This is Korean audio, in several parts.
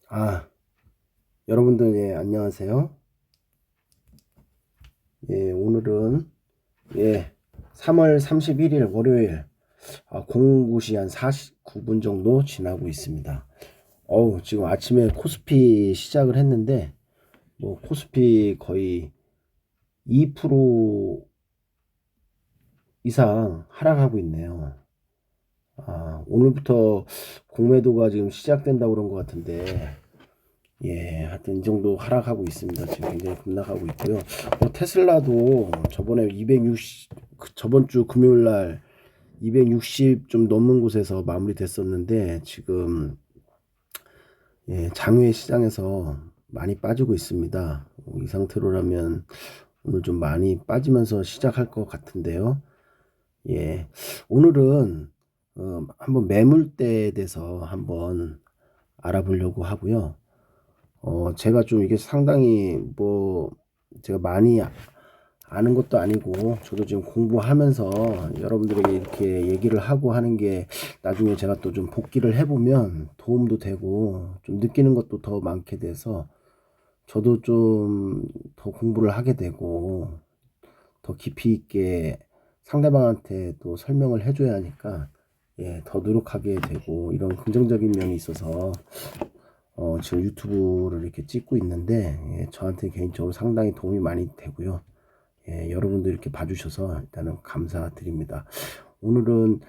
아, 여러분들, 예, 안녕하세요. 예, 오늘은, 예, 3월 31일 월요일, 09시 한 49분 정도 지나고 있습니다. 지금 아침에 코스피 시작을 했는데, 코스피 거의 2% 이상 하락하고 있네요. 오늘부터 공매도가 지금 시작된다고 그런 것 같은데, 예, 하여튼 이 정도 하락하고 있습니다. 지금 굉장히 급락하고 있고요. 테슬라도 저번에 260, 저번 주 금요일 날 260 좀 넘는 곳에서 마무리됐었는데 지금 예, 장외 시장에서 많이 빠지고 있습니다. 이 상태로라면 오늘 좀 많이 빠지면서 시작할 것 같은데요. 예, 오늘은 한번 매물대에 대해서 한번 알아보려고 하고요. 제가 좀 이게 상당히 제가 많이 아는 것도 아니고 저도 지금 공부하면서 여러분들에게 이렇게 얘기를 하고 하는 게 나중에 제가 또 좀 복기를 해보면 도움도 되고 좀 느끼는 것도 더 많게 돼서 저도 좀 더 공부를 하게 되고 더 깊이 있게 상대방한테 또 설명을 해줘야 하니까 예, 더 노력하게 되고 이런 긍정적인 면이 있어서 지금 유튜브를 이렇게 찍고 있는데 예, 저한테 개인적으로 상당히 도움이 많이 되고요. 예, 여러분도 이렇게 봐주셔서 일단은 감사드립니다. 오늘은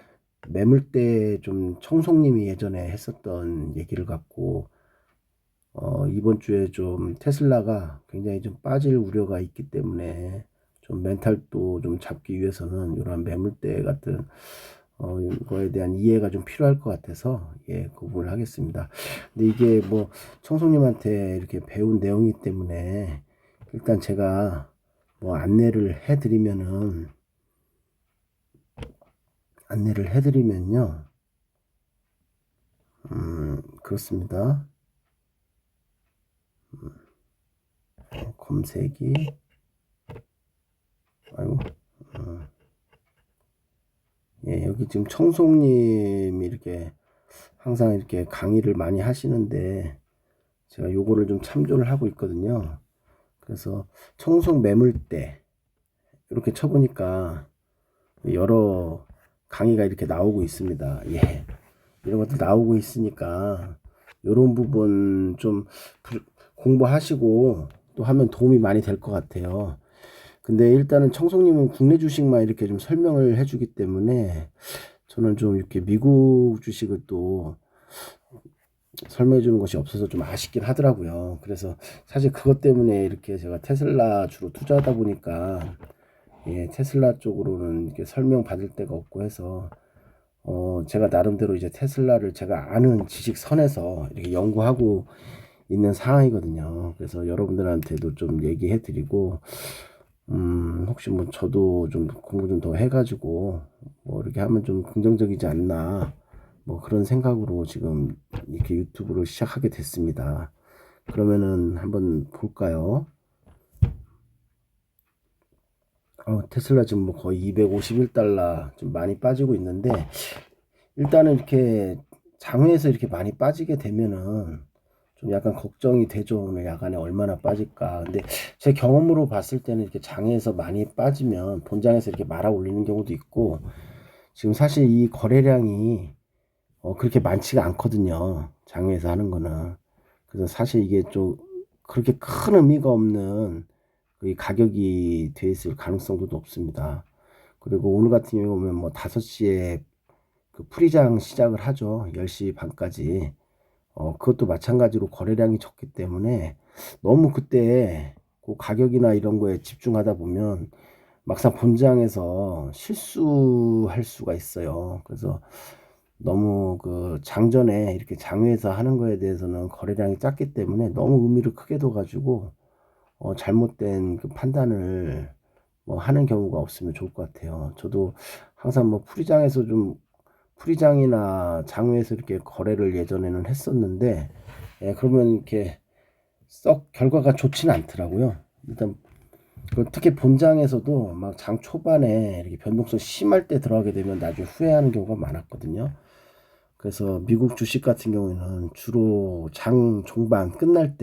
매물대 좀 청송님이 예전에 했었던 얘기를 갖고 이번 주에 좀 테슬라가 굉장히 좀 빠질 우려가 있기 때문에 좀 멘탈도 좀 잡기 위해서는 이러한 매물대 같은 이거에 대한 이해가 좀 필요할 것 같아서 예, 그 부분을 하겠습니다. 근데 이게 청송님한테 이렇게 배운 내용이기 때문에 일단 제가 안내를 해드리면요. 그렇습니다. 검색이 아이고 예, 여기 지금 청송님이 이렇게 항상 이렇게 강의를 많이 하시는데 제가 요거를 좀 참조를 하고 있거든요. 그래서 청송 매물대 이렇게 쳐보니까 여러 강의가 이렇게 나오고 있습니다. 예. 이런 것도 나오고 있으니까 이런 부분 좀 공부하시고 또 하면 도움이 많이 될 것 같아요. 근데 일단은 청송님은 국내 주식만 이렇게 좀 설명을 해주기 때문에 저는 좀 이렇게 미국 주식을 또 설명해 주는 것이 없어서 좀 아쉽긴 하더라고요. 그래서 사실 그것 때문에 이렇게 제가 테슬라 주로 투자하다 보니까 예, 테슬라 쪽으로는 이렇게 설명 받을 데가 없고 해서 제가 나름대로 이제 테슬라를 제가 아는 지식 선에서 이렇게 연구하고 있는 상황이거든요. 그래서 여러분들한테도 좀 얘기해 드리고 혹시 저도 좀 공부 좀 더 해가지고 이렇게 하면 좀 긍정적이지 않나 그런 생각으로 지금 이렇게 유튜브를 시작하게 됐습니다. 그러면은 한번 볼까요? 테슬라 지금 거의 251달러 좀 많이 빠지고 있는데 일단은 이렇게 장외에서 이렇게 많이 빠지게 되면은 좀 약간 걱정이 되죠. 오늘 야간에 얼마나 빠질까. 근데 제 경험으로 봤을 때는 이렇게 장에서 많이 빠지면 본장에서 이렇게 말아 올리는 경우도 있고 지금 사실 이 거래량이 그렇게 많지가 않거든요. 장외에서 하는 거는. 그래서 사실 이게 좀 그렇게 큰 의미가 없는 그 가격이 돼 있을 가능성도 높습니다. 그리고 오늘 같은 경우 보면 5시에 그 프리장 시작을 하죠. 10시 반까지. 그것도 마찬가지로 거래량이 적기 때문에 너무 그때 그 가격이나 이런 거에 집중하다 보면 막상 본장에서 실수할 수가 있어요. 그래서 너무 그 장전에 이렇게 장외에서 하는 거에 대해서는 거래량이 작기 때문에 너무 의미를 크게 둬가지고 잘못된 그 판단을 하는 경우가 없으면 좋을 것 같아요. 저도 항상 프리장이나 장외에서 이렇게 거래를 예전에는 했었는데 예, 그러면 이렇게 썩 결과가 좋지는 않더라고요. 일단 특히 본장에서도 막 장 초반에 이렇게 변동성 심할 때 들어가게 되면 나중에 후회하는 경우가 많았거든요. 그래서 미국 주식 같은 경우에는 주로 장 종반 끝날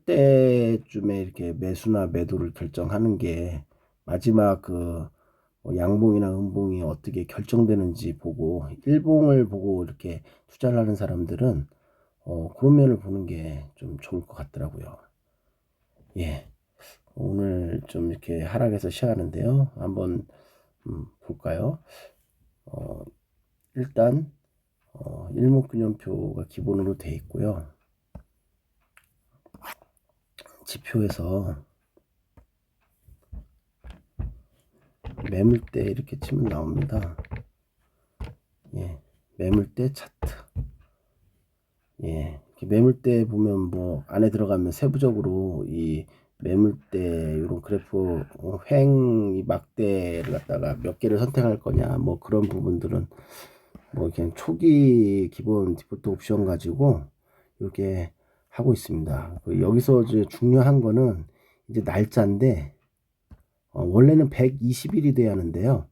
때쯤에 이렇게 매수나 매도를 결정하는 게 마지막 뭐 양봉이나 음봉이 어떻게 결정되는지 보고 일봉을 보고 이렇게 투자를 하는 사람들은 그런 면을 보는 게 좀 좋을 것 같더라고요. 예. 오늘 좀 이렇게 하락해서 시작하는데요. 한번 볼까요? 일단 일목균형표가 기본으로 돼 있고요. 지표에서 매물대 이렇게 치면 나옵니다. 예, 매물대 차트. 예, 이렇게 매물대 보면 뭐 안에 들어가면 세부적으로 이 매물대 이런 그래프 횡 막대를 갖다가 몇 개를 선택할 거냐 뭐 그런 부분들은 뭐 그냥 초기 기본 디폴트 옵션 가지고 이렇게 하고 있습니다. 여기서 이제 중요한 거는 이제 날짜인데 원래는 120일이 돼야 하는데요.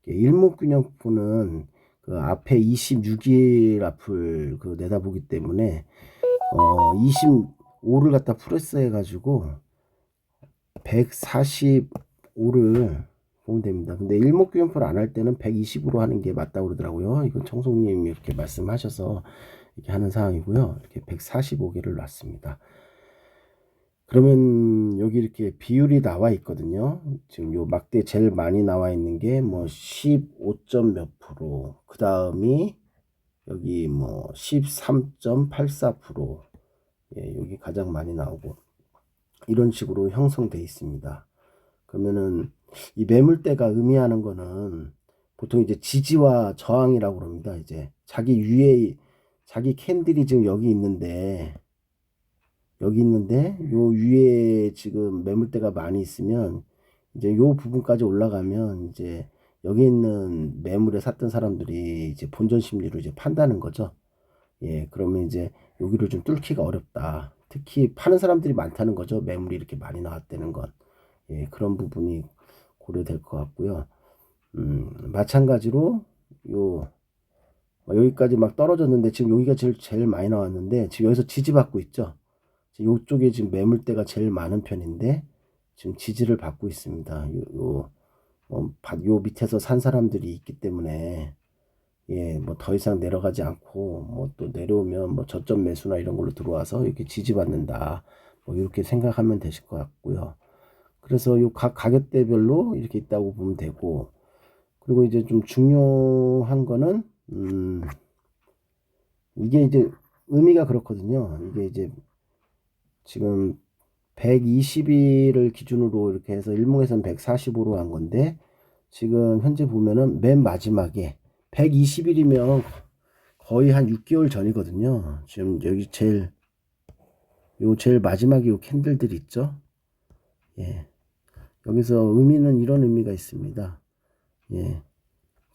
일목균형표는 그 앞에 26일 앞을 내다보기 때문에 25를 갖다 플러스 해가지고 145를 보면 됩니다. 근데 일목균형표를 안 할 때는 120으로 하는 게 맞다고 그러더라고요. 이건 청송님이 이렇게 말씀하셔서 이렇게 하는 상황이고요. 이렇게 145개를 놨습니다. 그러면 여기 이렇게 비율이 나와 있거든요. 지금 요 막대 제일 많이 나와 있는 게 뭐 15점 몇 프로, 그 다음이 여기 뭐 13.84%, 예, 여기 가장 많이 나오고 이런 식으로 형성돼 있습니다. 그러면은 이 매물대가 의미하는 거는 보통 이제 지지와 저항이라고 그럽니다. 이제 자기 캔들이 지금 여기 있는데 요 위에 지금 매물대가 많이 있으면 이제 요 부분까지 올라가면 이제 여기 있는 매물에 샀던 사람들이 이제 본전 심리로 이제 판다는 거죠. 예, 그러면 이제 여기를 좀 뚫기가 어렵다. 특히 파는 사람들이 많다는 거죠. 매물이 이렇게 많이 나왔다는 건. 예, 그런 부분이 고려될 것 같고요. 마찬가지로 여기까지 막 떨어졌는데 지금 여기가 제일 많이 나왔는데 지금 여기서 지지받고 있죠. 요쪽에 지금 매물대가 제일 많은 편인데 지금 지지를 받고 있습니다. 요 밑에서 산 사람들이 있기 때문에 예, 뭐 더 이상 내려가지 않고 뭐 또 내려오면 뭐 저점 매수나 이런 걸로 들어와서 이렇게 지지받는다. 뭐 이렇게 생각하면 되실 것 같고요. 그래서 요 각 가격대별로 이렇게 있다고 보면 되고, 그리고 이제 좀 중요한 거는 이게 이제 의미가 그렇거든요. 이게 이제 지금 120일을 기준으로 이렇게 해서 일목에서는 145로 한 건데 지금 현재 보면은 맨 마지막에 120일이면 거의 한 6개월 전이거든요. 지금 여기 제일 마지막에 요 캔들들 있죠. 예. 여기서 의미는 이런 의미가 있습니다. 예.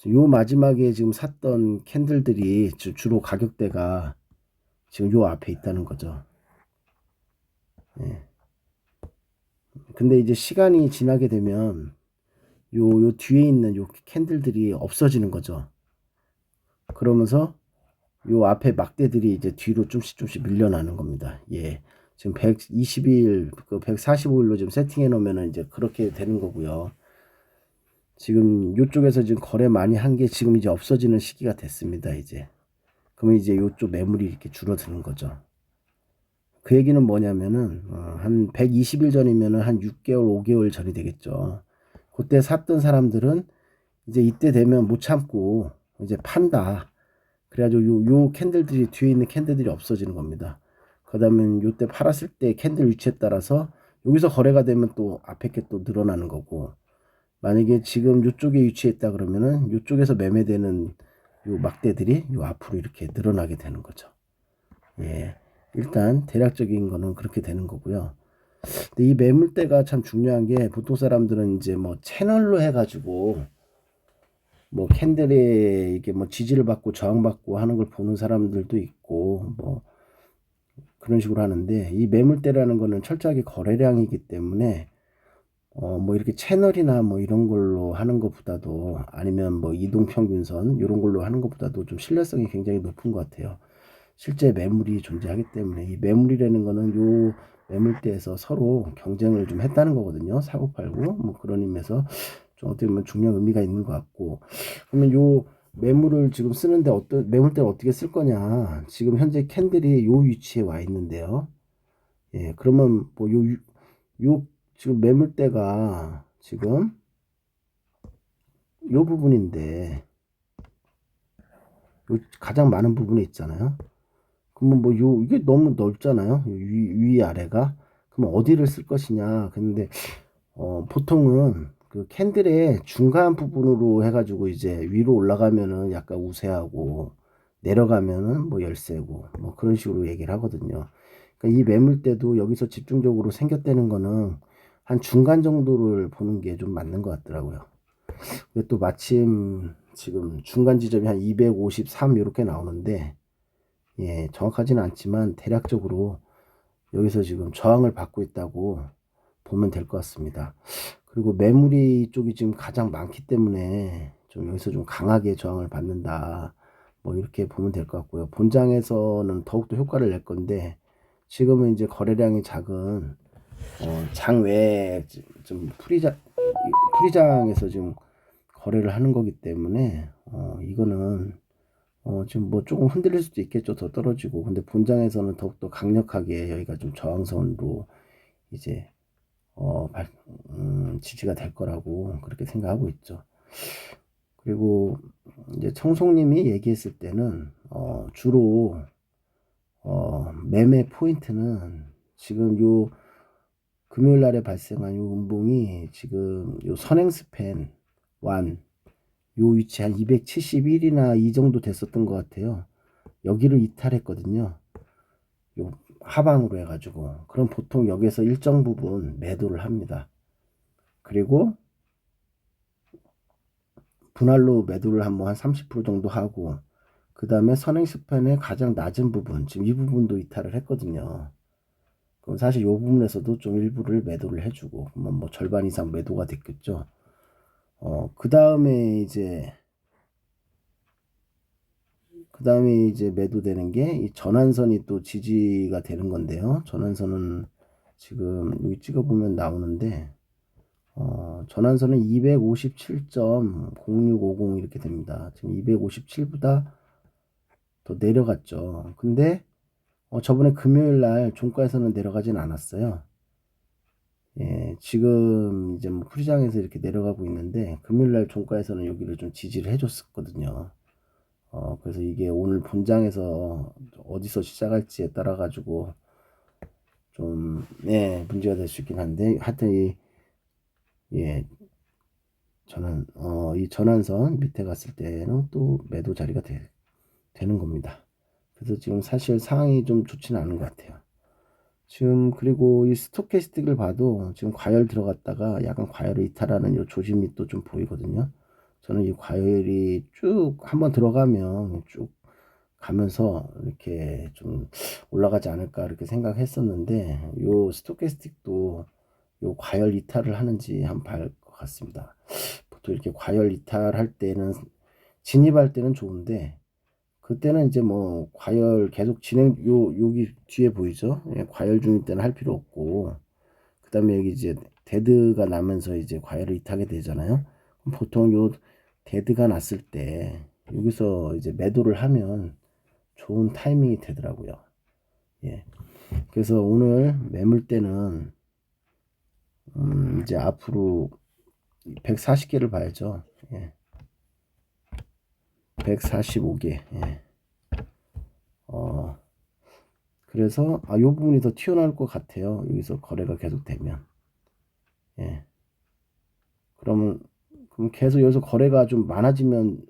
요 마지막에 지금 샀던 캔들들이 주로 가격대가 지금 요 앞에 있다는 거죠. 예. 근데 이제 시간이 지나게 되면 요 뒤에 있는 요 캔들들이 없어지는 거죠. 그러면서 요 앞에 막대들이 이제 뒤로 좀씩 밀려나는 겁니다. 예. 지금 120일, 145일로 지금 세팅해 놓으면은 이제 그렇게 되는 거고요. 지금 요쪽에서 지금 거래 많이 한 게 지금 이제 없어지는 시기가 됐습니다. 이제. 그러면 이제 요쪽 매물이 이렇게 줄어드는 거죠. 그 얘기는 뭐냐면은, 한 120일 전이면은 한 6개월, 5개월 전이 되겠죠. 그때 샀던 사람들은 이제 이때 되면 못 참고 이제 판다. 그래가지고 요 캔들들이 뒤에 있는 캔들들이 없어지는 겁니다. 그다음에 요때 팔았을 때 캔들 위치에 따라서 여기서 거래가 되면 또 앞에 게 또 늘어나는 거고, 만약에 지금 요쪽에 위치했다 그러면은 요쪽에서 매매되는 요 막대들이 요 앞으로 이렇게 늘어나게 되는 거죠. 예. 일단 대략적인 거는 그렇게 되는 거고요. 근데 이 매물대가 참 중요한 게 보통 사람들은 이제 뭐 채널로 해가지고 뭐 캔들에 이게 뭐 지지를 받고 저항받고 하는 걸 보는 사람들도 있고 뭐 그런 식으로 하는데, 이 매물대라는 거는 철저하게 거래량이기 때문에 뭐 이렇게 채널이나 뭐 이런 걸로 하는 것보다도 아니면 뭐 이동평균선 이런 걸로 하는 것보다도 좀 신뢰성이 굉장히 높은 것 같아요. 실제 매물이 존재하기 때문에 이 매물이라는 거는 요 매물대에서 서로 경쟁을 좀 했다는 거거든요. 사고팔고 뭐 그런 의미에서 좀 어떻게 보면 중요한 의미가 있는 것 같고 그러면 요 매물을 지금 쓰는데 어떤 매물대를 어떻게 쓸 거냐 지금 현재 캔들이 요 위치에 와 있는데요. 예, 그러면 뭐 요 지금 매물대가 지금 요 부분인데 요 가장 많은 부분에 있잖아요. 그러면 뭐 이게 너무 넓잖아요. 위 아래가. 그럼 어디를 쓸 것이냐. 근데 보통은 그 캔들의 중간 부분으로 해가지고 이제 위로 올라가면은 약간 우세하고 내려가면은 뭐 열세고 뭐 그런 식으로 얘기를 하거든요. 그러니까 이 매물대도 여기서 집중적으로 생겼다는 거는 한 중간 정도를 보는 게 좀 맞는 것 같더라고요. 근데 또 마침 지금 중간 지점이 한 253 이렇게 나오는데 예, 정확하지는 않지만 대략적으로 여기서 지금 저항을 받고 있다고 보면 될 것 같습니다. 그리고 매물이 쪽이 지금 가장 많기 때문에 좀 여기서 좀 강하게 저항을 받는다. 뭐 이렇게 보면 될 것 같고요. 본장에서는 더욱더 효과를 낼 건데 지금은 이제 거래량이 작은 장 외에 좀 프리장에서 지금 거래를 하는 거기 때문에 이거는 지금 뭐 조금 흔들릴 수도 있겠죠. 더 떨어지고. 근데 본장에서는 더욱더 강력하게 여기가 좀 저항선으로 이제 지지가 될 거라고 그렇게 생각하고 있죠. 그리고 이제 청송님이 얘기했을 때는 주로 매매 포인트는 지금 요 금요일 날에 발생한 요 음봉이 지금 요 선행 스팬 완 요 위치 한 271이나 이 정도 됐었던 것 같아요. 여기를 이탈했거든요. 요 하방으로 해가지고 그럼 보통 여기서 일정 부분 매도를 합니다. 그리고 분할로 매도를 한번 한 30% 정도 하고 그 다음에 선행 스팬의 가장 낮은 부분 지금 이 부분도 이탈을 했거든요. 그럼 사실 이 부분에서도 좀 일부를 매도를 해주고 뭐 절반 이상 매도가 됐겠죠. 그 다음에 이제 매도되는 게 이 전환선이 또 지지가 되는 건데요. 전환선은 지금 여기 찍어보면 나오는데 전환선은 257.0650 이렇게 됩니다. 지금 257보다 더 내려갔죠. 근데 저번에 금요일 날 종가에서는 내려가진 않았어요. 예, 지금 이제 뭐 프리장에서 이렇게 내려가고 있는데 금요일 날 종가에서는 여기를 좀 지지를 해줬었거든요. 그래서 이게 오늘 본장에서 어디서 시작할지에 따라 가지고 좀, 네, 문제가 될 수 있긴 한데, 하여튼 예, 이 전환선 밑에 갔을 때는 또 매도 자리가 되는 겁니다. 그래서 지금 사실 상황이 좀 좋지는 않은 것 같아요. 지금 그리고 이 스토캐스틱을 봐도 지금 과열 들어갔다가 약간 과열을 이탈하는 이 조짐이 또 좀 보이거든요. 저는 이 과열이 쭉 한번 들어가면 쭉 가면서 이렇게 좀 올라가지 않을까 이렇게 생각했었는데 요 스토캐스틱도 요 과열 이탈을 하는지 한번 봐야 할 것 같습니다. 보통 이렇게 과열 이탈할 때는 진입할 때는 좋은데 그때는 이제 뭐 과열 계속 여기 뒤에 보이죠? 예, 과열 중일 때는 할 필요 없고 그 다음에 여기 이제 데드가 나면서 이제 과열을 이탈하게 되잖아요. 그럼 보통 요 데드가 났을 때 여기서 이제 매도를 하면 좋은 타이밍이 되더라고요. 예. 그래서 오늘 매물대는 이제 앞으로 140개를 봐야죠. 예. 145개. 예. 그래서 요 부분이 더 튀어나올 것 같아요. 여기서 거래가 계속 되면. 예. 그럼 계속 여기서 거래가 좀 많아지면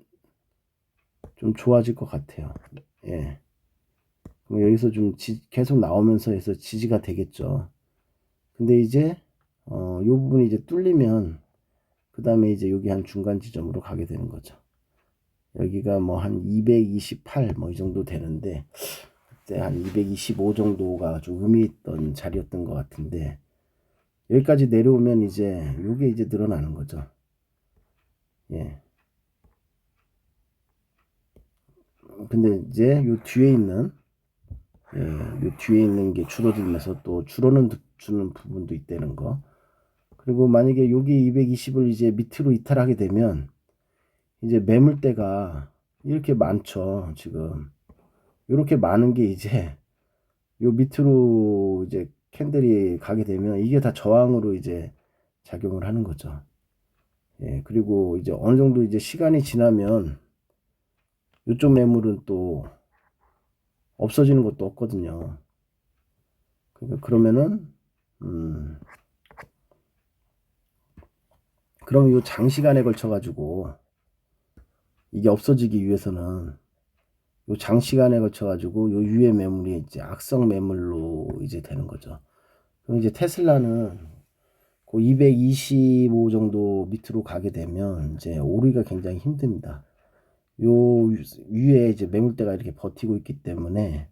좀 좋아질 것 같아요. 예. 그럼 여기서 좀 계속 나오면서 해서 지지가 되겠죠. 근데 이제 요 부분이 이제 뚫리면 그 다음에 이제 여기 한 중간 지점으로 가게 되는 거죠. 여기가 뭐 한 228 뭐 이 정도 되는데 그때 한 225 정도가 좀 의미 있던 자리였던 것 같은데 여기까지 내려오면 이제 요게 이제 늘어나는 거죠. 예. 근데 이제 요 뒤에 있는 요 뒤에 있는 게 줄어들면서 또 줄어는 주는 부분도 있다는 거. 그리고 만약에 여기 220을 이제 밑으로 이탈하게 되면 이제 매물대가 이렇게 많죠. 지금 이렇게 많은 게 이제 요 밑으로 이제 캔들이 가게 되면 이게 다 저항으로 이제 작용을 하는 거죠. 예, 그리고 이제 어느 정도 이제 시간이 지나면 이쪽 매물은 또 없어지는 것도 없거든요. 그러니까 그러면은 그럼 이 장시간에 걸쳐 가지고 이게 없어지기 위해서는 요 장시간에 걸쳐 가지고 요 위에 매물이 이제 악성 매물로 이제 되는 거죠. 그럼 이제 테슬라는 그 225 정도 밑으로 가게 되면 이제 오르기가 굉장히 힘듭니다. 요 위에 이제 매물대가 이렇게 버티고 있기 때문에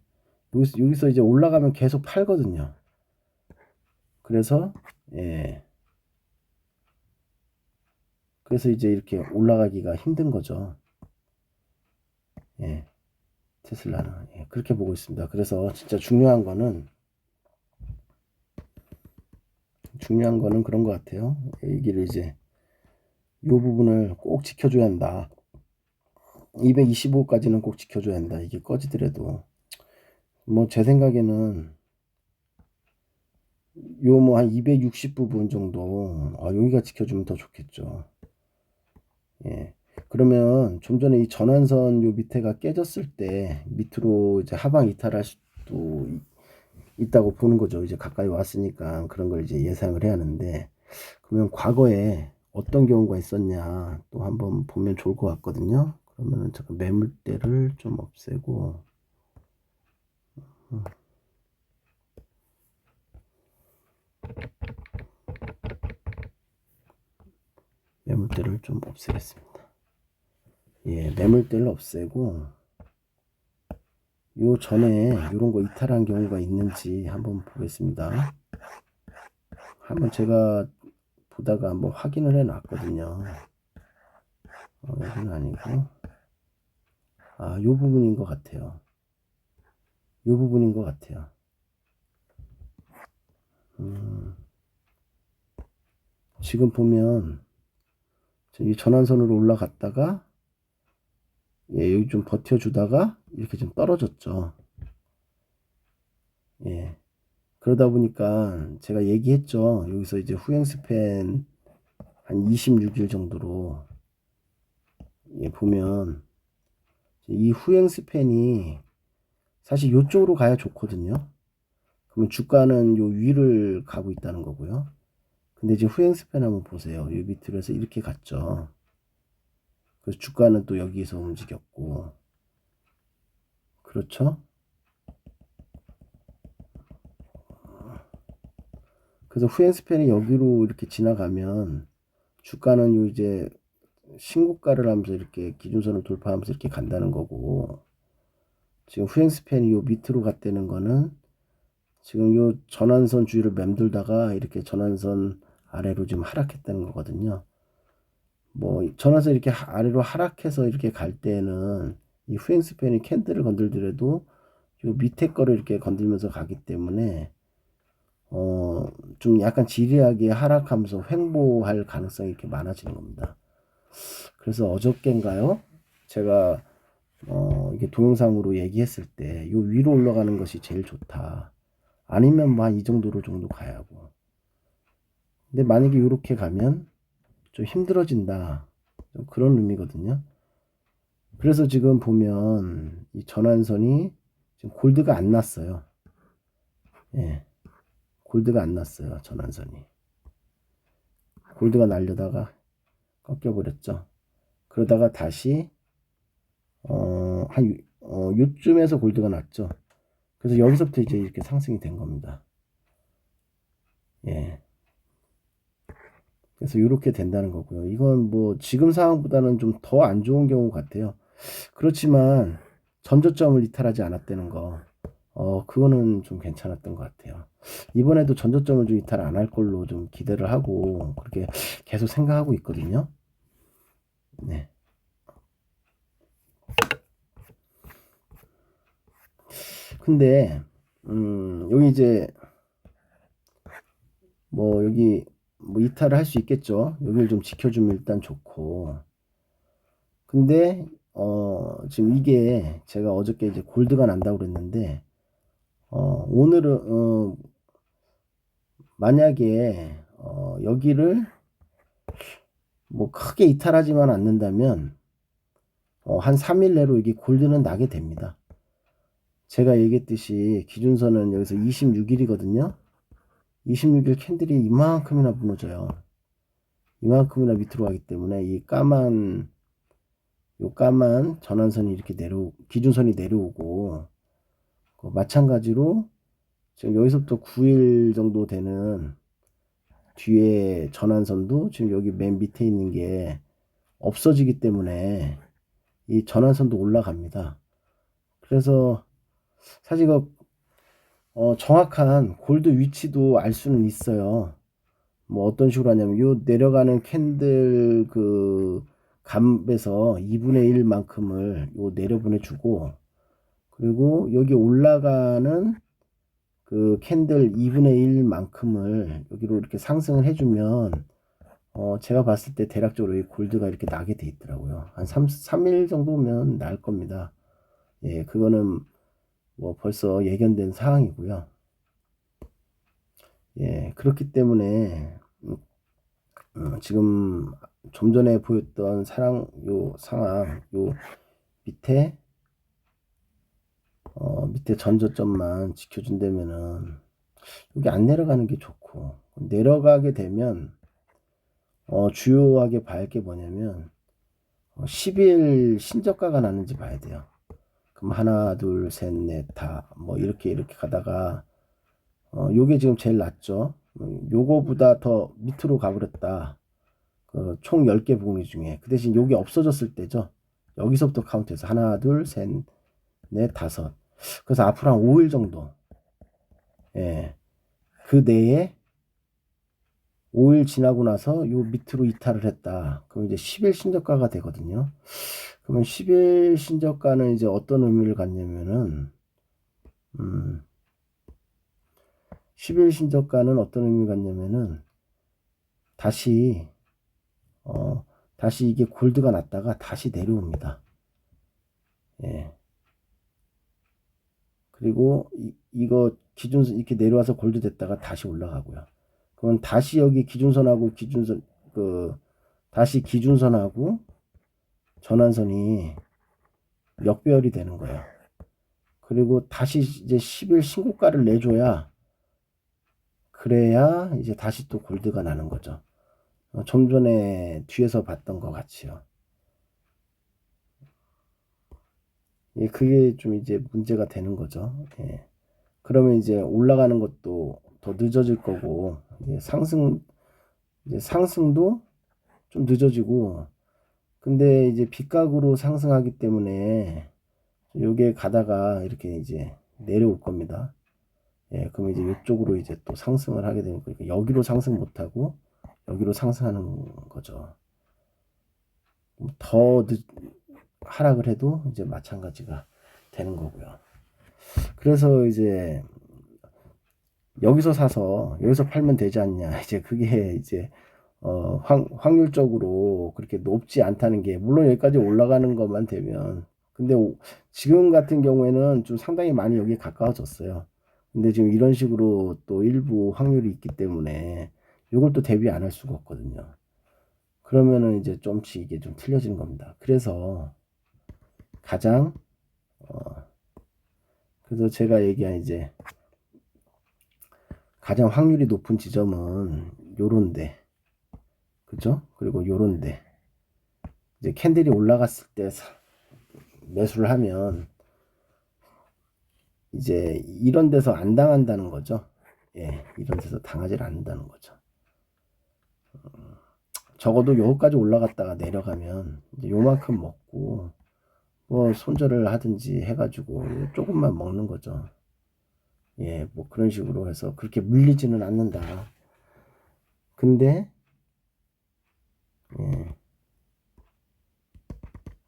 여기서 이제 올라가면 계속 팔거든요. 그래서 예. 그래서 이제 이렇게 올라가기가 힘든 거죠. 예. 테슬라는 예, 그렇게 보고 있습니다. 그래서 진짜 중요한 거는 그런 것 같아요. 얘기를 이제 요 부분을 꼭 지켜줘야 한다. 225까지는 꼭 지켜줘야 한다. 이게 꺼지더라도 뭐 제 생각에는 요 뭐 한 260 부분 정도 여기가 지켜주면 더 좋겠죠. 예. 그러면 좀 전에 이 전환선 요 밑에가 깨졌을 때 밑으로 이제 하방 이탈할 수도 있다고 보는 거죠. 이제 가까이 왔으니까 그런 걸 이제 예상을 해야 하는데 그러면 과거에 어떤 경우가 있었냐 또 한번 보면 좋을 것 같거든요. 그러면 잠깐 매물대를 좀 없애고 매물대를 좀 없애겠습니다. 예, 매물대를 없애고 요 전에 이런 거 이탈한 경우가 있는지 한번 보겠습니다. 한번 제가 보다가 한번 확인을 해 놨거든요. 여기는 아니고 요 부분인 것 같아요. 요 부분인 것 같아요. 지금 보면 이 전환선으로 올라갔다가 예, 여기 좀 버텨주다가 이렇게 좀 떨어졌죠. 예. 그러다 보니까 제가 얘기했죠. 여기서 이제 후행 스팬 한 26일 정도로 예, 보면 이 후행 스팬이 사실 이쪽으로 가야 좋거든요. 그러면 주가는 요 위를 가고 있다는 거고요. 근데 이제 후행 스팬 한번 보세요. 이 밑으로 해서 이렇게 갔죠. 그래서 주가는 또 여기서 움직였고 그렇죠. 그래서 후행 스팬이 여기로 이렇게 지나가면 주가는 요 이제 신고가를 하면서 이렇게 기준선을 돌파하면서 이렇게 간다는 거고 지금 후행 스팬이 요 밑으로 갔다는 거는 지금 요 전환선 주위를 맴돌다가 이렇게 전환선 아래로 지금 하락했다는 거거든요. 뭐 전환선 이렇게 아래로 하락해서 이렇게 갈 때는 이 후행 스팬이 캔들을 건들더라도 요 밑에 거를 이렇게 건들면서 가기 때문에 좀 약간 지리하게 하락하면서 횡보할 가능성이 이렇게 많아지는 겁니다. 그래서 어저께인가요? 제가 이게 동영상으로 얘기했을 때 요 위로 올라가는 것이 제일 좋다. 아니면 뭐 한 이 정도로 정도 가야 하고. 근데 만약에 이렇게 가면 좀 힘들어진다. 좀 그런 의미거든요. 그래서 지금 보면 이 전환선이 지금 골드가 안 났어요. 예. 골드가 안 났어요. 전환선이. 골드가 날려다가 꺾여버렸죠. 그러다가 다시 요쯤에서 골드가 났죠. 그래서 여기서부터 이제 이렇게 상승이 된 겁니다. 예. 그래서 이렇게 된다는 거고요. 이건 뭐 지금 상황보다는 좀 더 안 좋은 경우 같아요. 그렇지만 전저점을 이탈하지 않았다는 거. 그거는 좀 괜찮았던 것 같아요. 이번에도 전저점을 좀 이탈 안 할 걸로 좀 기대를 하고 그렇게 계속 생각하고 있거든요. 네. 근데 여기 이제 뭐 여기 뭐 이탈을 할 수 있겠죠. 여기를 좀 지켜주면 일단 좋고. 근데 지금 이게 제가 어저께 이제 골드가 난다고 그랬는데 오늘은 만약에 여기를 뭐 크게 이탈하지만 않는다면 한 3일 내로 이게 골드는 나게 됩니다. 제가 얘기했듯이 기준선은 여기서 26일이거든요. 26일 캔들이 이만큼이나 무너져요. 이만큼이나 밑으로 가기 때문에 이 까만 전환선이 이렇게 기준선이 내려오고 마찬가지로 지금 여기서부터 9일 정도 되는 뒤에 전환선도 지금 여기 맨 밑에 있는 게 없어지기 때문에 이 전환선도 올라갑니다. 그래서 사실 정확한 골드 위치도 알 수는 있어요. 뭐 어떤 식으로 하냐면 요 내려가는 캔들 그 값에서 2분의 1만큼을 요 내려보내주고 그리고 여기 올라가는 그 캔들 2분의 1만큼을 여기로 이렇게 상승을 해주면 제가 봤을 때 대략적으로 이 골드가 이렇게 나게 돼 있더라고요. 한 3일 정도면 날 겁니다. 예, 그거는 뭐 벌써 예견된 사항이고요. 예, 그렇기 때문에 지금 좀 전에 보였던 요 상황 요 밑에 밑에 전저점만 지켜준다면은 여기 안 내려가는 게 좋고 내려가게 되면 주요하게 봐야 할 게 뭐냐면 10일 신저가가 나는지 봐야 돼요. 그럼 하나 둘 셋 넷 다 뭐 이렇게 가다가 요게 지금 제일 낮죠. 요거보다 더 밑으로 가버렸다. 총 10개 봉리 중에 그 대신 요게 없어졌을 때죠. 여기서부터 카운트해서 하나 둘 셋 넷 다섯. 그래서 앞으로 한 5일 정도 예, 그 내에 5일 지나고 나서 요 밑으로 이탈을 했다. 그럼 이제 10일 신저가가 되거든요. 그러면 10일 신저가는 이제 어떤 의미를 갖냐면은 10일 신저가는 어떤 의미를 갖냐면은 다시 다시 이게 골드가 났다가 다시 내려옵니다. 예. 그리고 이거 기준선 이렇게 내려와서 골드 됐다가 다시 올라가고요. 그러면 다시 여기 기준선하고 다시 기준선하고 전환선이 역배열이 되는 거예요. 그리고 다시 이제 10일 신고가를 내줘야 그래야 이제 다시 또 골드가 나는 거죠. 좀 전에 뒤에서 봤던 것 같이요. 예, 그게 좀 이제 문제가 되는 거죠. 예. 그러면 이제 올라가는 것도 더 늦어질 거고 예, 상승도 좀 늦어지고 근데 이제 빗각으로 상승하기 때문에 요게 가다가 이렇게 이제 내려올 겁니다. 예, 그럼 이제 이쪽으로 이제 또 상승을 하게 되는 거니까 여기로 상승 못하고 여기로 상승하는 거죠. 더 하락을 해도 이제 마찬가지가 되는 거고요. 그래서 이제 여기서 사서 여기서 팔면 되지 않냐. 이제 그게 이제 확률적으로 그렇게 높지 않다는 게 물론 여기까지 올라가는 것만 되면 근데 지금 같은 경우에는 좀 상당히 많이 여기에 가까워졌어요. 근데 지금 이런 식으로 또 일부 확률이 있기 때문에 이걸 또 대비 안 할 수가 없거든요. 그러면은 이제 좀씩 이게 좀 틀려지는 겁니다. 그래서 가장 그래서 제가 얘기한 이제 가장 확률이 높은 지점은 요런데 그죠? 그리고 요런데 이제 캔들이 올라갔을 때 매수를 하면 이제 이런 데서 안 당한다는 거죠. 예, 이런 데서 당하지 않는다는 거죠. 적어도 요까지 올라갔다가 내려가면 이제 요만큼 먹고 뭐 손절을 하든지 해가지고 조금만 먹는 거죠. 예, 뭐 그런 식으로 해서 그렇게 물리지는 않는다. 근데 예.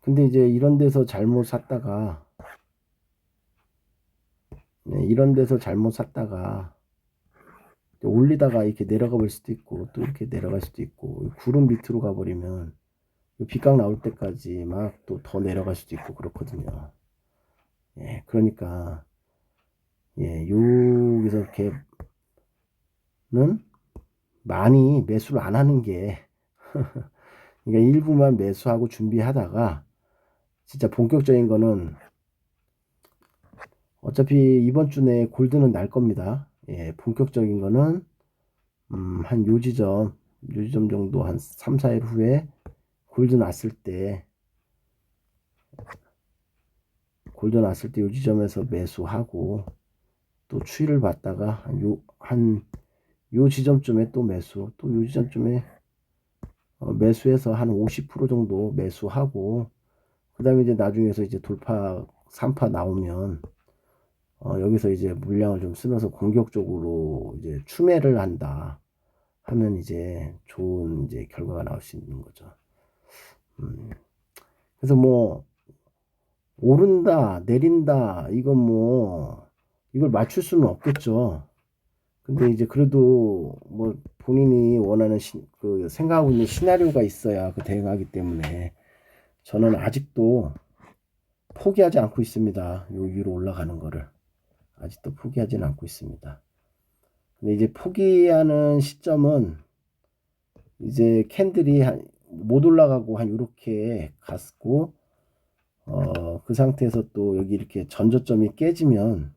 근데 이제 이런 데서 잘못 샀다가 이런 데서 잘못 샀다가 올리다가 이렇게 내려가 볼 수도 있고 또 이렇게 내려갈 수도 있고 구름 밑으로 가버리면 빗각 나올 때까지 막 또 더 내려갈 수도 있고 그렇거든요. 예, 그러니까 예, 여기서 이렇게는 많이 매수를 안 하는 게 그러니까 일부만 매수하고 준비하다가 진짜 본격적인 거는 어차피 이번 주 내에 골드는 날 겁니다. 예, 본격적인 거는 한 요 지점 정도 한 3, 4일 후에 골드 났을 때 요 지점에서 매수하고 또 추이를 봤다가 한 요 지점쯤에 또 매수, 또 요 지점쯤에 매수해서 한 50% 정도 매수하고 그 다음에 이제 나중에서 이제 돌파 3파 나오면 여기서 이제 물량을 좀 쓰면서 공격적으로 이제 추매를 한다 하면 이제 좋은 이제 결과가 나올 수 있는 거죠. 그래서 뭐 오른다 내린다 이건 뭐 이걸 맞출 수는 없겠죠. 근데 이제 그래도 뭐 본인이 원하는 그 생각하고 있는 시나리오가 있어야 그 대응하기 때문에 저는 아직도 포기하지 않고 있습니다. 요 위로 올라가는 거를 아직도 포기하지는 않고 있습니다. 근데 이제 포기하는 시점은 이제 캔들이 못 올라가고 한 요렇게 갔고 그 상태에서 또 여기 이렇게 전저점이 깨지면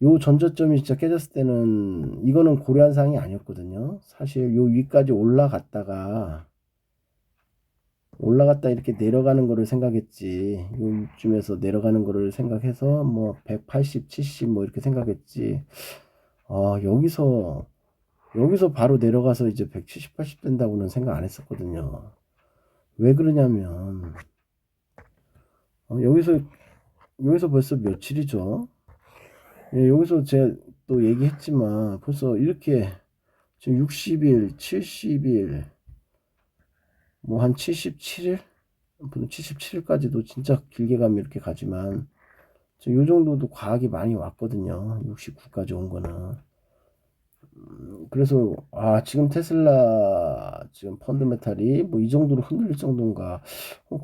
요 전저점이 진짜 깨졌을 때는 이거는 고려한 사항이 아니었거든요. 사실 요 위까지 올라갔다 이렇게 내려가는 거를 생각했지. 요쯤에서 내려가는 거를 생각해서 뭐 180, 70 뭐 이렇게 생각했지. 여기서 바로 내려가서 이제 170, 80 된다고는 생각 안 했었거든요. 왜 그러냐면 여기서 벌써 며칠이죠. 예, 여기서 제가 또 얘기했지만 벌써 이렇게 지금 60일, 70일, 뭐 한 77일? 77일까지도 진짜 길게 가면 이렇게 가지만 지금 요 정도도 과학이 많이 왔거든요. 69까지 온 거는. 그래서 지금 테슬라 지금 펀드메탈이 뭐 이 정도로 흔들릴 정도인가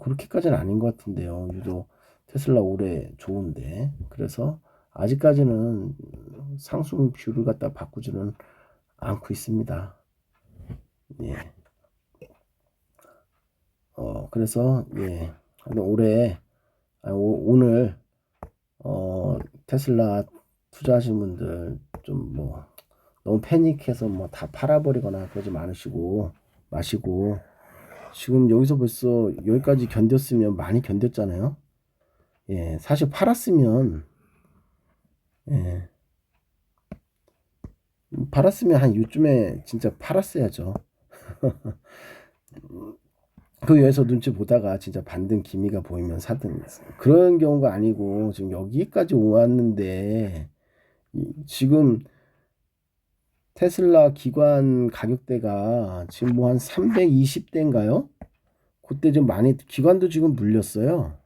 그렇게까지는 아닌 것 같은데요. 유독 테슬라 올해 좋은데 그래서 아직까지는 상승 뷰를 갖다 바꾸지는 않고 있습니다. 예. 그래서 예. 올해 오늘 테슬라 투자하신 분들 좀 뭐 너무 패닉해서 뭐 다 팔아버리거나 그러지 마시고 지금 여기서 벌써 여기까지 견뎠으면 많이 견뎠잖아요. 예, 사실 팔았으면 예, 한 요쯤에 진짜 팔았어야죠. 그 위에서 눈치 보다가 진짜 반등 기미가 보이면 사든 그런 경우가 아니고 지금 여기까지 왔는데 지금 테슬라 기관 가격대가 지금 뭐 한 320대인가요? 그때 좀 많이 기관도 지금 물렸어요.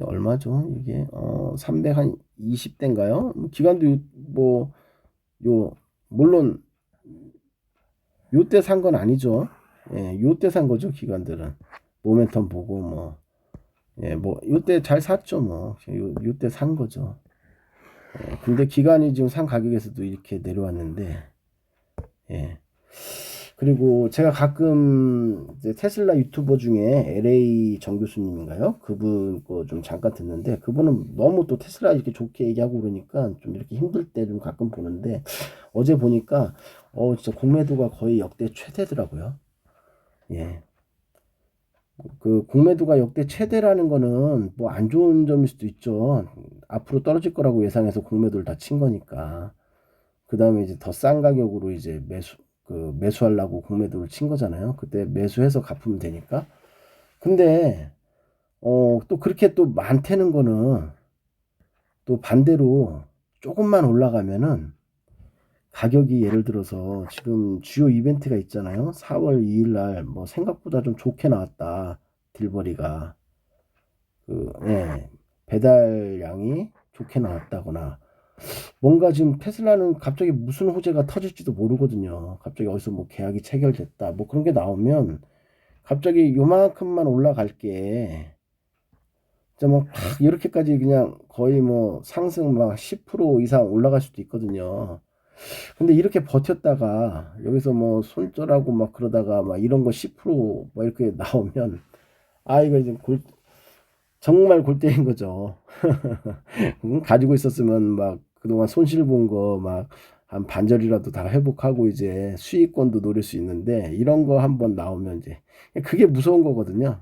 얼마죠? 이게 320대인가요? 기관도 요 물론 요때 산 건 아니죠. 예, 요때 산 거죠, 기관들은. 모멘텀 보고 뭐 예, 뭐 요때 잘 샀죠, 뭐. 요때 산 거죠. 예, 근데 기관이 지금 산 가격에서도 이렇게 내려왔는데 예. 그리고 제가 가끔 이제 테슬라 유튜버 중에 LA 정 교수님인가요? 그분 거 좀 잠깐 듣는데 그분은 너무 또 테슬라 이렇게 좋게 얘기하고 그러니까 좀 이렇게 힘들 때 좀 가끔 보는데 어제 보니까 진짜 공매도가 거의 역대 최대더라고요. 예. 그 공매도가 역대 최대라는 거는 뭐 안 좋은 점일 수도 있죠. 앞으로 떨어질 거라고 예상해서 공매도를 다 친 거니까. 그 다음에 이제 더 싼 가격으로 이제 매수하려고 공매도를 친 거잖아요. 그때 매수해서 갚으면 되니까. 근데, 또 그렇게 또 많다는 거는 또 반대로 조금만 올라가면은 가격이 예를 들어서 지금 주요 이벤트가 있잖아요. 4월 2일 날 뭐 생각보다 좀 좋게 나왔다. 딜버리가 예, 배달량이 좋게 나왔다거나 뭔가 지금 테슬라는 갑자기 무슨 호재가 터질지도 모르거든요. 갑자기 어디서 뭐 계약이 체결됐다. 뭐 그런 게 나오면 갑자기 요만큼만 올라갈게. 진짜 뭐 이렇게까지 그냥 거의 뭐 상승 막 10% 이상 올라갈 수도 있거든요. 근데 이렇게 버텼다가 여기서 뭐 손절하고 막 그러다가 막 이런 거 10%막 이렇게 나오면 아 이거 이제 정말 골 때린 거죠. 가지고 있었으면 막 그동안 손실 본 거 막 한 반절이라도 다 회복하고 이제 수익권도 노릴 수 있는데 이런 거 한번 나오면 이제 그게 무서운 거거든요.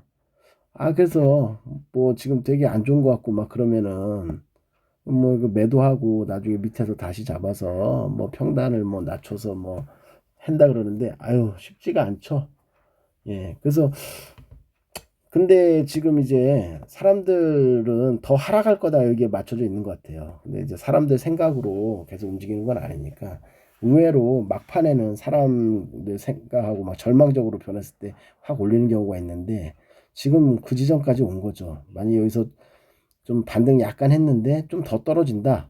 아 그래서 뭐 지금 되게 안 좋은 것 같고 막 그러면은 뭐 이거 매도하고 나중에 밑에서 다시 잡아서 뭐 평단을 뭐 낮춰서 뭐 한다 그러는데 아유 쉽지가 않죠. 예. 그래서 근데 지금 이제 사람들은 더 하락할 거다 여기에 맞춰져 있는 것 같아요. 근데 이제 사람들 생각으로 계속 움직이는 건 아니니까 의외로 막판에는 사람들 생각하고 막 절망적으로 변했을 때 확 올리는 경우가 있는데 지금 그 지점까지 온 거죠. 만약 여기서 좀 반등 약간 했는데 좀 더 떨어진다.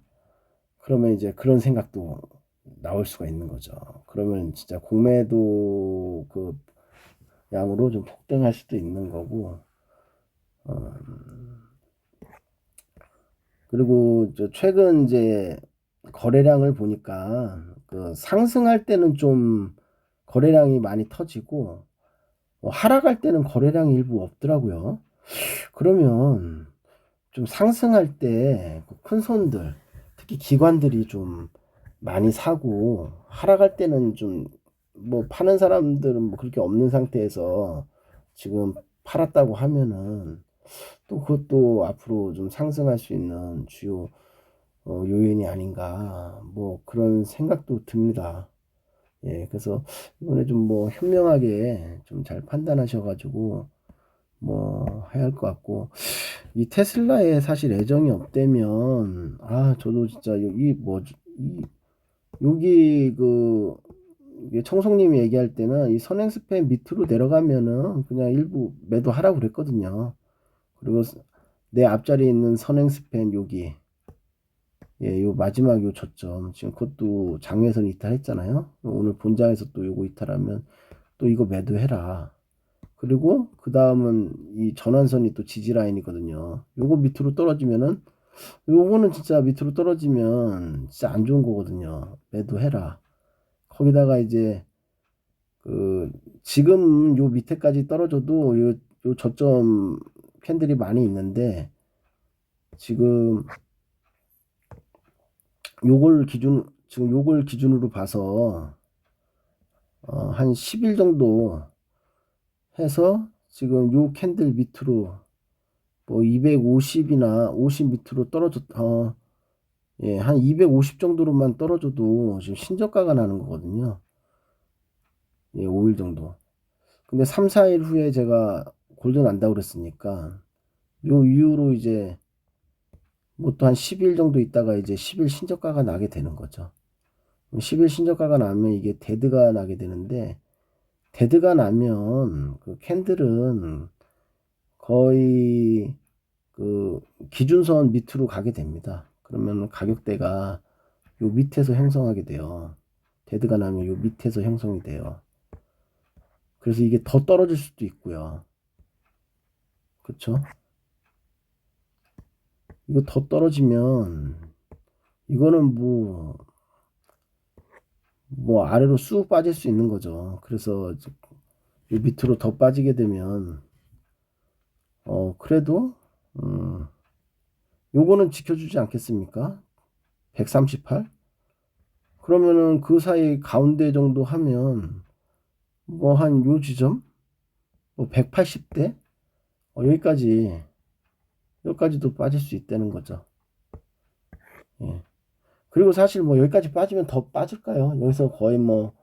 그러면 이제 그런 생각도 나올 수가 있는 거죠. 그러면 진짜 공매도 그 양으로 좀 폭등할 수도 있는 거고. 어, 그리고 최근 이제 거래량을 보니까 그 상승할 때는 좀 거래량이 많이 터지고 하락할 때는 거래량이 일부 없더라고요. 그러면 좀 상승할 때 큰 손들 특히 기관들이 좀 많이 사고 하락할 때는 좀 뭐 파는 사람들은 뭐 그렇게 없는 상태에서 지금 팔았다고 하면은 또 그것도 앞으로 좀 상승할 수 있는 주요 요인이 아닌가 뭐 그런 생각도 듭니다. 예, 그래서 이번에 좀 뭐 현명하게 좀 잘 판단하셔가지고 뭐 해야 할 것 같고 이 테슬라에 사실 애정이 없다면 아 저도 진짜 여기 뭐 여기 이게 청송님이 얘기할 때는 이 선행 스팬 밑으로 내려가면은 그냥 일부 매도하라고 그랬거든요. 그리고 내 앞자리에 있는 선행 스팬 여기 예, 요 마지막 요 저점 지금 그것도 장외선 이탈했잖아요. 오늘 본장에서 또 요거 이탈하면 또 이거 매도해라. 그리고 그 다음은 이 전환선이 또 지지 라인이거든요. 요거 밑으로 떨어지면은 요거는 진짜 밑으로 떨어지면 진짜 안 좋은 거거든요. 매도해라. 거기다가 이제 그 지금 요 밑에까지 떨어져도 요 저점 캔들이 많이 있는데 지금 지금 요걸 기준으로 봐서 한 10일 정도 해서 지금 요 캔들 밑으로 뭐 250이나 50 밑으로 예, 한 250 정도로만 떨어져도 지금 신저가가 나는 거거든요. 예, 5일 정도. 근데 3, 4일 후에 제가 골드 난다고 그랬으니까 요 이후로 이제 뭐 또 한 10일 정도 있다가 이제 10일 신저가가 나게 되는 거죠. 10일 신저가가 나면 이게 데드가 나게 되는데 데드가 나면 그 캔들은 거의 그 기준선 밑으로 가게 됩니다. 그러면 가격대가 요 밑에서 형성하게 돼요. 데드가 나면 요 밑에서 형성이 돼요. 그래서 이게 더 떨어질 수도 있고요. 그쵸? 이거 더 떨어지면 이거는 뭐 아래로 쑥 빠질 수 있는 거죠. 그래서 요 밑으로 더 빠지게 되면 그래도 요거는 지켜주지 않겠습니까? 138? 그러면은 그 사이 가운데 정도 하면 뭐 한 요 지점 뭐 180대 여기까지도 빠질 수 있다는 거죠. 예. 그리고 사실 뭐 여기까지 빠지면 더 빠질까요? 여기서 거의 뭐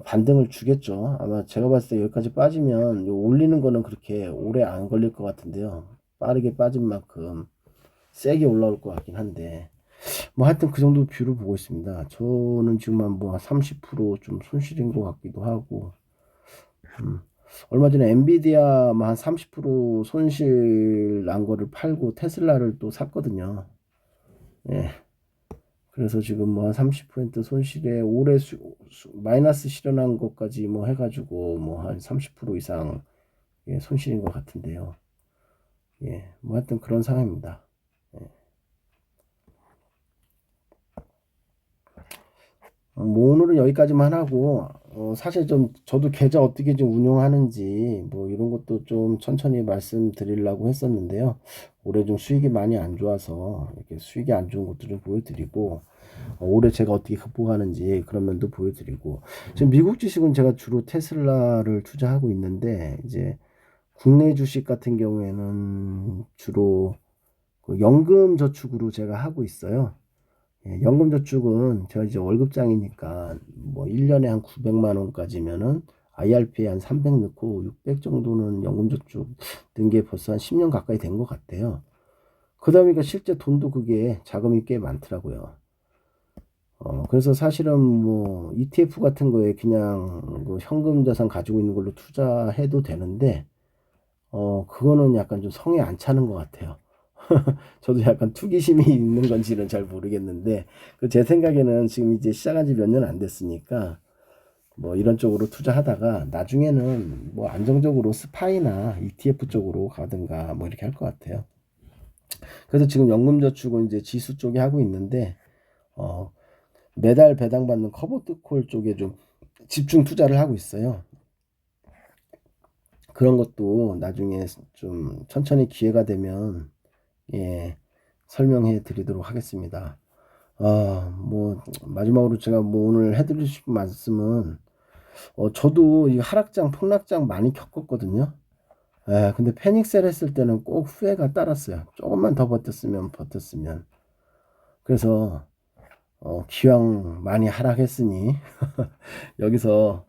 반등을 주겠죠. 아마 제가 봤을 때 여기까지 빠지면 요 올리는 거는 그렇게 오래 안 걸릴 것 같은데요. 빠르게 빠진 만큼 세게 올라올 것 같긴 한데 뭐 하여튼 그 정도 뷰를 보고 있습니다. 저는 지금 한30%좀 손실인 것 같기도 하고 얼마 전에 엔비디아 한30% 손실 난 거를 팔고 테슬라를 또 샀거든요. 예. 그래서 지금 한30% 손실에 올해 마이너스 실현한 것까지 해가지고 한30% 이상 손실인 것 같은데요. 예, 하여튼 그런 상황입니다. 예. 오늘은 여기까지만 하고 사실 좀 저도 계좌 어떻게 좀 운용하는지 이런 것도 좀 천천히 말씀드리려고 했었는데요. 올해 좀 수익이 많이 안 좋아서 이렇게 수익이 안 좋은 것도 좀 보여드리고 올해 제가 어떻게 극복하는지 그런 면도 보여드리고 지금 미국 주식은 제가 주로 테슬라를 투자하고 있는데 이제 국내 주식 같은 경우에는 주로 그 연금 저축으로 제가 하고 있어요. 예, 연금저축은 제가 이제 월급장이니까 1년에 한 900만 원까지면은 IRP에 한 300 넣고 600 정도는 연금저축 든 게 벌써 한 10년 가까이 된 것 같아요. 그러다 보니까 실제 돈도 그게 자금이 꽤 많더라고요. 그래서 사실은 ETF 같은 거에 그냥 그 현금 자산 가지고 있는 걸로 투자해도 되는데, 그거는 약간 좀 성에 안 차는 것 같아요. 저도 약간 투기심이 있는 건지는 잘 모르겠는데 제 생각에는 지금 이제 시작한 지 몇 년 안 됐으니까 이런 쪽으로 투자하다가 나중에는 안정적으로 스파이나 ETF 쪽으로 가든가 이렇게 할 것 같아요. 그래서 지금 연금저축은 이제 지수 쪽에 하고 있는데 매달 배당받는 커버드콜 쪽에 좀 집중 투자를 하고 있어요. 그런 것도 나중에 좀 천천히 기회가 되면 예, 설명해 드리도록 하겠습니다. 마지막으로 제가 오늘 해드리고 싶은 말씀은, 저도 이 하락장, 폭락장 많이 겪었거든요. 근데 패닉셀 했을 때는 꼭 후회가 따랐어요. 조금만 더 버텼으면. 그래서, 기왕 많이 하락했으니, 여기서,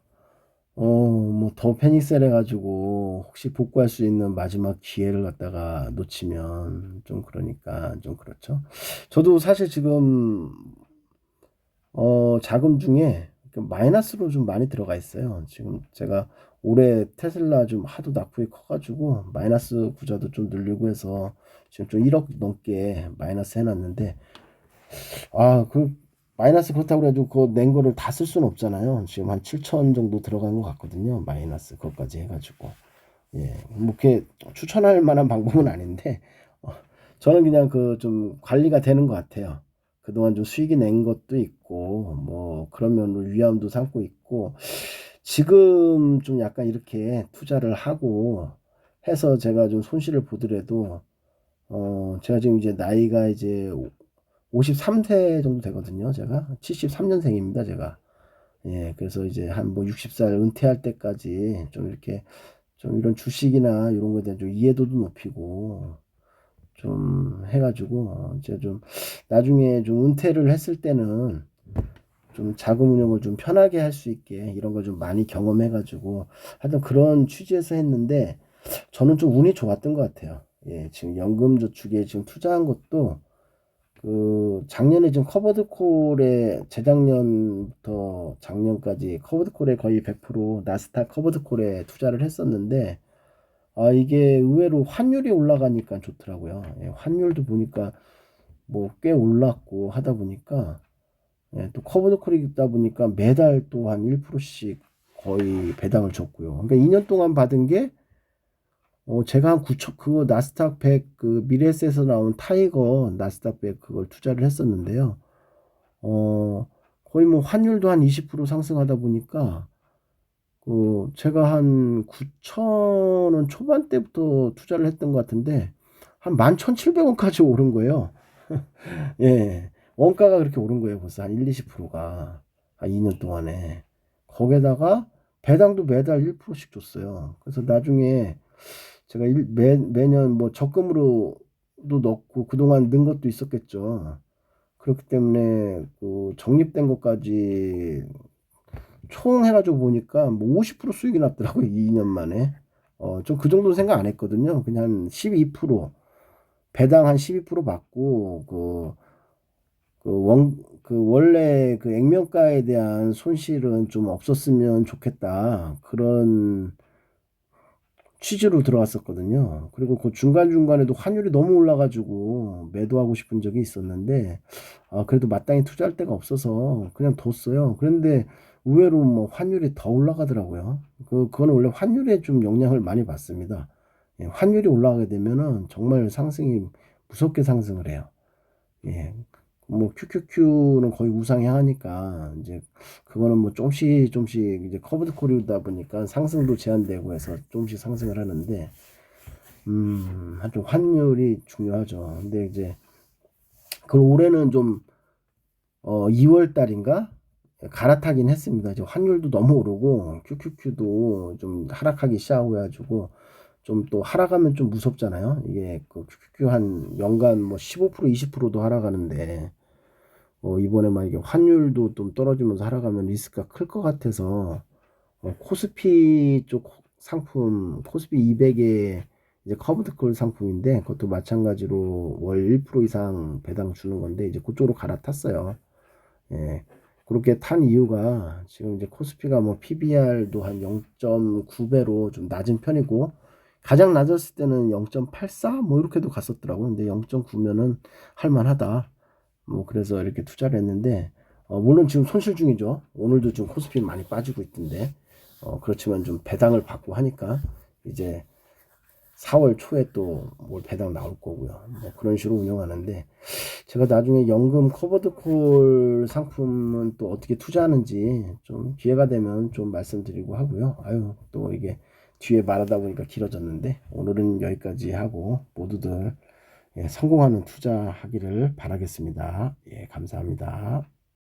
더 패닉셀 해가지고, 혹시 복구할 수 있는 마지막 기회를 갖다가 놓치면, 좀 그러니까, 좀 그렇죠. 저도 사실 지금, 자금 중에 마이너스로 좀 많이 들어가 있어요. 지금 제가 올해 테슬라 좀 하도 낙폭이 커가지고 마이너스 구자도 좀 늘리고 해서 지금 좀 1억 넘게 마이너스 해놨는데 그 마이너스 그렇다고 해도 그거 낸 거를 다 쓸 수는 없잖아요. 지금 한 7천 정도 들어간 것 같거든요. 마이너스 그것까지 해가지고 예, 이렇게 추천할 만한 방법은 아닌데 저는 그냥 그 좀 관리가 되는 것 같아요. 그동안 좀 수익이 낸 것도 있고 그런 면으로 위험도 삼고 있고 지금 좀 약간 이렇게 투자를 하고 해서 제가 좀 손실을 보더라도 제가 지금 이제 나이가 이제 53세 정도 되거든요. 제가 73년생입니다. 제가 예, 그래서 이제 한 60살 은퇴할 때까지 좀 이렇게 좀 이런 주식이나 이런 거에 대한 좀 이해도도 높이고 좀 해가지고 이제 좀 나중에 좀 은퇴를 했을 때는 좀 자금 운용을 좀 편하게 할 수 있게 이런 걸 좀 많이 경험해가지고 하여튼 그런 취지에서 했는데 저는 좀 운이 좋았던 것 같아요. 예, 지금 연금저축에 지금 투자한 것도 그 작년에 지금 커버드콜에 재작년부터 작년까지 커버드콜에 거의 100% 나스닥 커버드콜에 투자를 했었는데 이게 의외로 환율이 올라가니까 좋더라고요. 예, 환율도 보니까 꽤 올랐고 하다 보니까 예, 또 커버드콜이 있다 보니까 매달 또 한 1%씩 거의 배당을 줬고요. 그러니까 2년 동안 받은 게 제가 한 9천 그거 나스닥 100 그 미래에셋에서 나온 타이거 나스닥 100 그걸 투자를 했었는데요. 거의 환율도 한 20% 상승하다 보니까 제가 한 9천 원 초반대부터 투자를 했던 것 같은데 한 11,700원까지 오른 거예요. 예. 원가가 그렇게 오른 거예요. 벌써 한 1, 20%가 한 2년 동안에. 거기에다가 배당도 매달 1%씩 줬어요. 그래서 나중에 제가 매년 적금으로도 넣고 그동안 넣은 것도 있었겠죠. 그렇기 때문에 그 적립된 것까지 총 해가지고 보니까 50% 수익이 났더라고요. 2년 만에. 좀 그 정도는 생각 안 했거든요. 그냥 한 12% 배당 한 12% 받고 원래 그 액면가에 대한 손실은 좀 없었으면 좋겠다. 그런 취지로 들어왔었거든요. 그리고 그 중간중간에도 환율이 너무 올라가지고 매도하고 싶은 적이 있었는데, 그래도 마땅히 투자할 데가 없어서 그냥 뒀어요. 그런데 의외로 뭐 환율이 더 올라가더라고요. 그거는 원래 환율에 좀 영향을 많이 받습니다. 예, 환율이 올라가게 되면은 정말 상승이 무섭게 상승을 해요. 예. 뭐 QQQ는 거의 우상향하니까 이제 그거는 뭐 조금씩 이제 커브드 콜이다 보니까 상승도 제한되고 해서 조금씩 상승을 하는데 하여튼 환율이 중요하죠. 근데 이제 그 올해는 좀 2월 달인가 갈아타긴 했습니다. 이제 환율도 너무 오르고 QQQ도 좀 하락하기 시작하고 해가지고 좀 또 하락하면 좀 무섭잖아요. 이게 그 QQQ 한 연간 뭐 15% 20%도 하락하는데 이번에 만약에 환율도 좀 떨어지면서 하락하면 리스크가 클 것 같아서 코스피 쪽 상품 코스피 200의 이제 커브드콜 상품인데 그것도 마찬가지로 월 1% 이상 배당 주는 건데 이제 그쪽으로 갈아탔어요. 예. 그렇게 탄 이유가 지금 이제 코스피가 뭐 PBR도 한 0.9배로 좀 낮은 편이고 가장 낮았을 때는 0.84 뭐 이렇게도 갔었더라고요. 근데 0.9면은 할만하다. 뭐 그래서 이렇게 투자를 했는데 물론 지금 손실 중이죠. 오늘도 좀 코스피 많이 빠지고 있던데 그렇지만 좀 배당을 받고 하니까 이제 4월 초에 또 뭘 배당 나올 거고요. 뭐 그런 식으로 운영하는데 제가 나중에 연금 커버드콜 상품은 또 어떻게 투자하는지 좀 기회가 되면 좀 말씀드리고 하고요. 아유 또 이게 뒤에 말하다 보니까 길어졌는데 오늘은 여기까지 하고 모두들 성공하는 투자하기를 바라겠습니다. 예, 감사합니다.